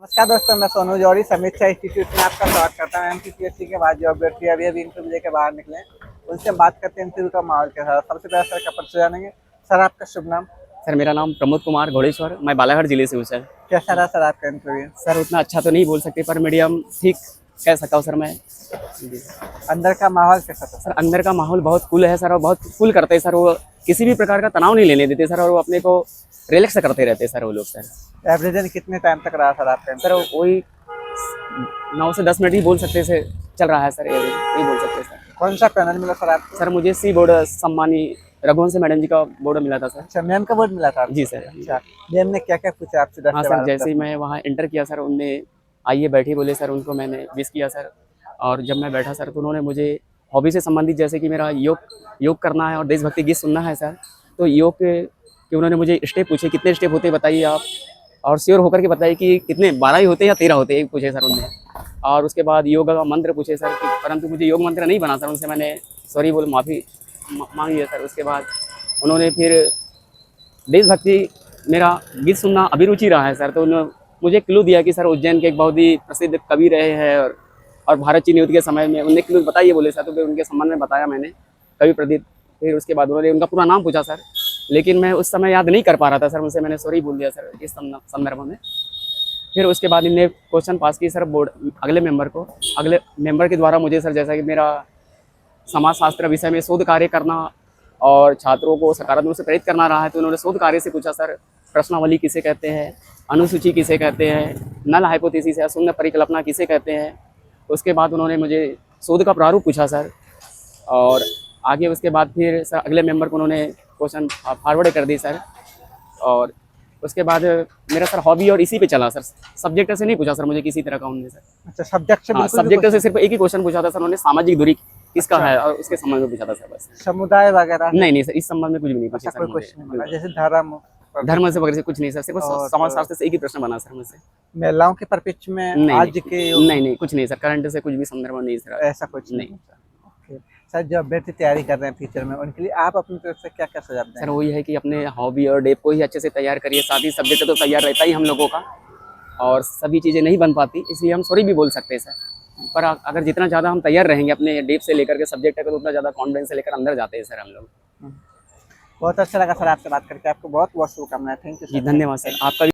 नमस्कार दोस्तों, मैं सोनू जौहरी समीक्षा इंस्टीट्यूट में आपका स्वागत करता हूँ। एमपीपीएससी के बाद जो अभ्यर्थी अभी इंटरव्यू लेके बाहर निकले उनसे बात करते हैं इंटरव्यू का माहौल के साथ। सबसे पहले सर का परिचय जानेंगे। सर आपका शुभ नाम? सर मेरा नाम प्रमोद कुमार घोड़ेश्वर, मैं बालाघाट जिले से हूँ सर। कैसा रहा सर आपका इंटरव्यू? सर उतना अच्छा तो नहीं बोल सकते पर मीडियम ठीक कह सकता हूँ सर मैं। जी। अंदर का माहौल कैसा था सर अंदर का माहौल बहुत कूल है सर, और बहुत कूल करते हैं सर। वो किसी भी प्रकार का तनाव नहीं लेने देते सर, और वो अपने को रिलैक्स करते रहते हैं सर वो लोग सर। एवरेज कितने टाइम तक रहा सर आपका? सर वही 9 से 10 मिनट ही बोल सकते से चल रहा है सर, यही बोल सकते हैं सर। कौन सा पैनल मिला सर आपको? सर मुझे सी बोर्ड सम्मानी रघुवंश मैडम जी का बोर्ड मिला था सर। अच्छा, मैम का बोर्ड मिला था? जी सर। अच्छा, मैम ने क्या क्या पूछा आपसे? हाँ सर, जैसे ही मैं वहाँ एंटर किया सर, उनने आइए बैठिए बोले सर, उनको मैंने विश किया सर। और जब मैं बैठा सर तो उन्होंने मुझे हॉबी से संबंधित, जैसे कि मेरा योग करना है और देशभक्ति गीत सुनना है सर, तो योग के उन्होंने मुझे स्टेप पूछे, कितने स्टेप होते हैं बताइए आप, और श्योर होकर के बताइए कि कितने 12 ही होते हैं या 13 होते हैं, पूछे सर उन्होंने। और उसके बाद योगा का मंत्र पूछे सर, परंतु मुझे योग मंत्र नहीं बना सर, उनसे मैंने सॉरी बोल माफ़ी मांगी है सर। उसके बाद उन्होंने फिर देशभक्ति मेरा गीत सुनना अभिरुचि रहा है सर, तो उन्होंने मुझे क्लू दिया कि सर उज्जैन के एक बहुत ही प्रसिद्ध कवि रहे हैं, और भारत चीन युद्ध के समय में उन्हें क्लू बताइए बोले सर, तो फिर उनके संबंध में बताया मैंने, कवि प्रदीप। फिर उसके बाद उन्होंने उनका पूरा नाम पूछा सर, लेकिन मैं उस समय याद नहीं कर पा रहा था सर, उनसे मैंने सॉरी बोल दिया सर इस संदर्भ में। फिर उसके बाद इन्हें क्वेश्चन पास की सर बोर्ड अगले मेंबर के द्वारा मुझे सर, जैसा कि मेरा समाजशास्त्र विषय में शोध कार्य करना और छात्रों को सकारात्मक रूप से प्रेरित करना रहा है, तो उन्होंने शोध कार्य से पूछा सर, प्रश्नावली किसे कहते हैं, अनुसूची किसे कहते हैं, नल हाइपोथेसिस या शून्य परिकल्पना किसे कहते हैं। उसके बाद उन्होंने मुझे शोध का प्रारूप पूछा सर, और आगे उसके बाद फिर सर अगले मेंबर को उन्होंने क्वेश्चन फॉरवर्ड कर दी सर। और उसके बाद मेरा सर हॉबी और इसी पे चला सर, सब्जेक्ट से नहीं पूछा सर मुझे किसी तरह का उन्होंने सर। अच्छा, सब्जेक्ट से? हाँ, सब्जेक्ट से सिर्फ एक ही क्वेश्चन पूछा था सर उन्होंने, सामाजिक दूरी किसका है, और उसके संबंध में पूछा था सर बस। समुदाय वगैरह? नहीं सर, इस संबंध में कुछ भी नहीं पूछा अच्छा, सर कोई क्वेश्चन मुझे। नहीं, जैसे धर्म से वगैरह से कुछ नहीं सर, सिर्फ समाजशास्त्र से एक ही प्रश्न बना सर मुझसे। महिलाओं के परिप्रेक्ष्य में आज के नहीं कुछ नहीं सर, करंट से कुछ भी संदर्भ नहीं सर, ऐसा कुछ नहीं। ओके सर, जो अभ्यर्थी तैयारी कर रहे हैं फ्यूचर में, उनके लिए आप अपनी तरफ से क्या क्या सुझाव दें? सर वही है कि अपने हॉबी और डेप को ही अच्छे से तैयार करिए, साथ ही सब्जेक्ट तो तैयार रहता ही हम लोगों का, और सभी चीज़ें नहीं बन पाती, इसलिए हम सॉरी भी बोल सकते हैं सर। पर अगर जितना ज़्यादा हम तैयार रहेंगे अपने डेप से लेकर के सब्जेक्ट तक, तो उतना ज़्यादा कॉन्फिडेंस से लेकर अंदर जाते हैं सर हम लोग। बहुत अच्छा लगा सर आपसे बात करके, आपको बहुत बहुत शुभकामनाएं। थैंक यू जी धन्यवाद सर, आपका